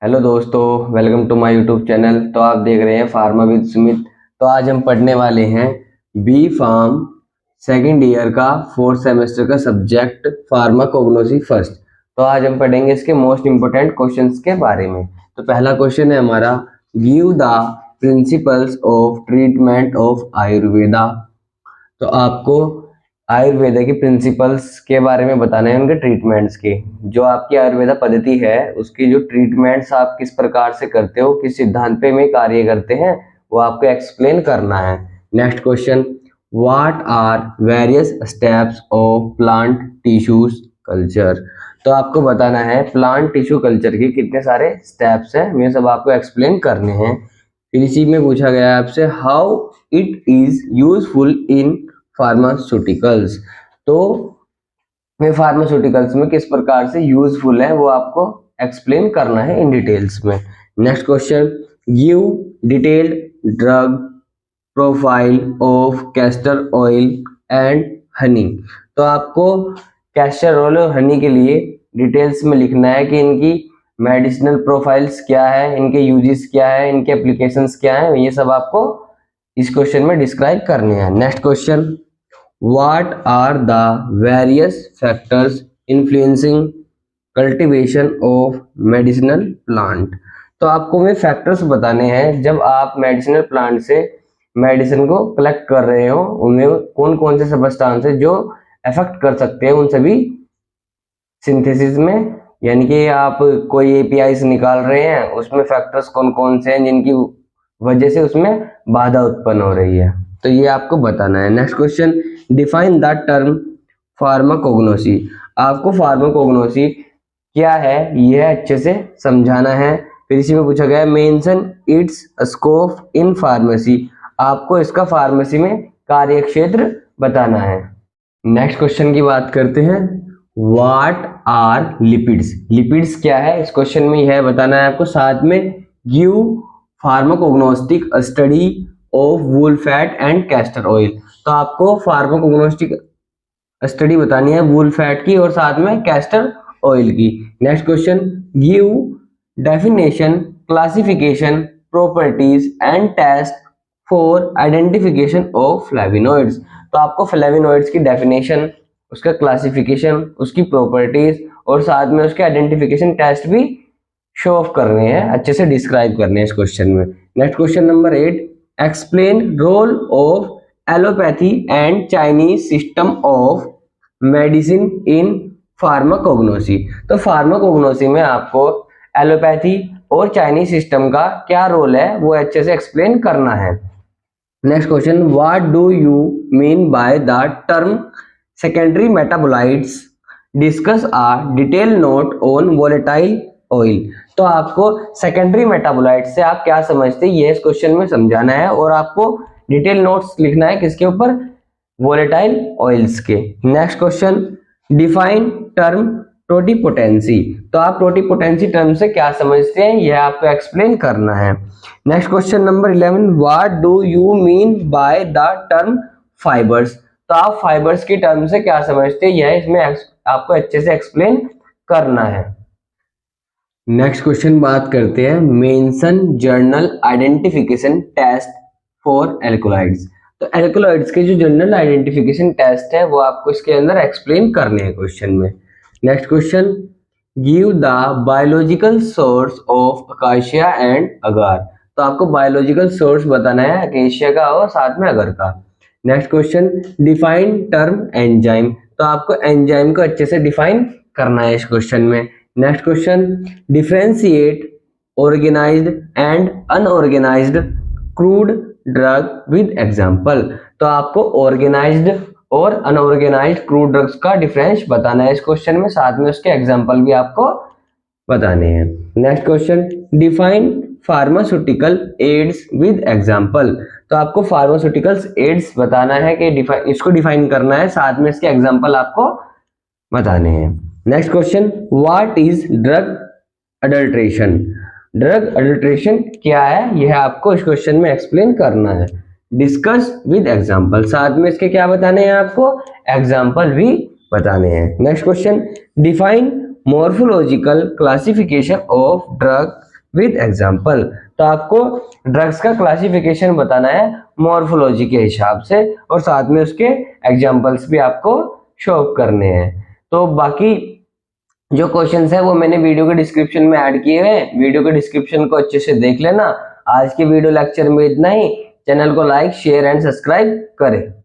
Hello दोस्तों, welcome to my YouTube channel. तो आप देख रहे हैं फार्मा विद सुमित। तो आज हम पढ़ने वाले हैं बी फार्म सेकेंड ईयर का फोर्थ सेमेस्टर का सब्जेक्ट फार्माकोग्नोसी फर्स्ट। तो आज हम पढ़ेंगे इसके मोस्ट इंपोर्टेंट क्वेश्चंस के बारे में। तो पहला क्वेश्चन है हमारा, give the principles of treatment of Ayurveda. तो आपको आयुर्वेदा के प्रिंसिपल्स के बारे में बताना है, उनके ट्रीटमेंट्स के। जो आपकी आयुर्वेदा पद्धति है उसकी जो ट्रीटमेंट्स आप किस प्रकार से करते हो, किस सिद्धांत पे में कार्य करते हैं, वो आपको एक्सप्लेन करना है। Next question, what are various steps of plant tissues culture. तो आपको बताना है प्लांट टिश्यू कल्चर के कितने सारे स्टेप्स हैं, ये सब आपको एक्सप्लेन करने हैं। फिर इसी में पूछा गया है आपसे, how it is useful in pharmaceuticals. तो ये फार्मास्यूटिकल्स में किस प्रकार से यूजफुल है वो आपको एक्सप्लेन करना है इन डिटेल्स में। Next question, give detailed drug profile of castor oil and honey. तो आपको कैस्टर ऑयल और हनी के लिए डिटेल्स में लिखना है कि इनकी मेडिसिनल प्रोफाइल्स क्या है, इनके यूजेस क्या है, इनके एप्लीकेशंस क्या है, ये सब आपको इस क्वेश्चन में डिस्क्राइब करने हैं। Next question, What are the various factors influencing cultivation of medicinal plant? तो आपको में फैक्टर्स बताने हैं जब आप मेडिसिनल प्लांट से मेडिसिन को कलेक्ट कर रहे हो, उनमें कौन कौन से सब्सटेंस है जो अफेक्ट कर सकते हैं उन सभी सिंथेसिस में। यानी कि आप कोई एपीआई निकाल रहे हैं, उसमें फैक्टर्स कौन कौन से हैं जिनकी वजह से उसमें बाधा उत्पन्न हो रही है, तो ये आपको बताना है। Next question, define the term pharmacognosy. आपको फार्माकोग्नोसी क्या है यह अच्छे से समझाना है। फिर इसी में पूछा गया है, mention it's scope in pharmacy. आपको इसका फार्मेसी में कार्य क्षेत्र बताना है। नेक्स्ट क्वेश्चन की बात करते हैं, व्हाट आर लिपिड्स। लिपिड्स क्या है इस क्वेश्चन में यह बताना है आपको। साथ में give pharmacognostic study of wool fat and castor oil. तो आपको फार्माकोग्नोस्टिक स्टडी बतानी है वूल फैट की और साथ में कैस्टर ऑयल की। Next question, give definition classification properties and test for identification of flavonoids. तो आपको फ्लेविनोइड्स की डेफिनेशन, उसका क्लासिफिकेशन, उसकी प्रॉपर्टीज और साथ में उसके आइडेंटिफिकेशन टेस्ट भी शो ऑफ करने हैं, अच्छे से डिस्क्राइब करने हैं इस क्वेश्चन में। Next question number 8, explain role of allopathy and Chinese system of medicine in pharmacognosy. तो फार्माकोग्नोसी में आपको एलोपैथी और चाइनीज सिस्टम का क्या रोल है वो अच्छे से एक्सप्लेन करना है। Next question, what do you mean by the term secondary metabolites, discuss a detail note on volatile oil. तो आपको सेकेंडरी मेटाबोलाइट से आप क्या समझते हैं ये इस क्वेश्चन में समझाना है और आपको डिटेल नोट्स लिखना है किसके ऊपर, वोलेटाइल ऑयल्स के। Next question, define term totipotency. तो आप टोटिपोटेंसी टर्म से क्या समझते हैं यह आपको एक्सप्लेन करना है। Next question number 11, what do you mean by the term fibres. तो आप फाइबर्स की टर्म से क्या समझते हैं यह इसमें आपको अच्छे से एक्सप्लेन करना है। नेक्स्ट क्वेश्चन बात करते हैं, mention general identification test for alkaloids. तो एल्कोलाइड्स के जो जर्नल आइडेंटिफिकेशन टेस्ट है वो आपको इसके अंदर एक्सप्लेन करने हैं क्वेश्चन में। Next question, give the biological source of acacia and agar. तो आपको बायोलॉजिकल सोर्स बताना है अकेशिया का और साथ में अगर का। Next question, define term enzyme. तो आपको एंजाइम को अच्छे से डिफाइन करना है इस क्वेश्चन में। Next question, differentiate organised and unorganised crude drug with example. तो आपको ऑर्गेनाइज्ड और अनऑर्गेनाइज्ड क्रूड ड्रग्स का डिफरेंस बताना है इस क्वेश्चन में, साथ में उसके एग्जांपल भी आपको बताने हैं। Next question, define pharmaceutical ads with example. तो आपको फार्मास्यूटिकल्स एड्स बताना है कि इसको डिफाइन करना है, साथ में इसके एग्जांपल आपको बताने हैं। Next question, what is drug adulteration. Drug adulteration क्या है यह आपको इस क्वेश्चन में एक्सप्लेन करना है। डिस्कस विद एग्जांपल, साथ में इसके क्या बताने हैं आपको, एग्जांपल भी बताने हैं। Next question, define morphological classification of drug with example. तो आपको ड्रग्स का क्लासिफिकेशन बताना है मॉर्फोलॉजी के हिसाब से और साथ में उसके एग्जाम्पल्स भी आपको शो करने हैं। तो बाकी जो क्वेश्चंस है वो मैंने वीडियो के डिस्क्रिप्शन में ऐड किए हुए हैं, वीडियो के डिस्क्रिप्शन को अच्छे से देख लेना। आज के वीडियो लेक्चर में इतना ही। चैनल को लाइक शेयर एंड सब्सक्राइब करें।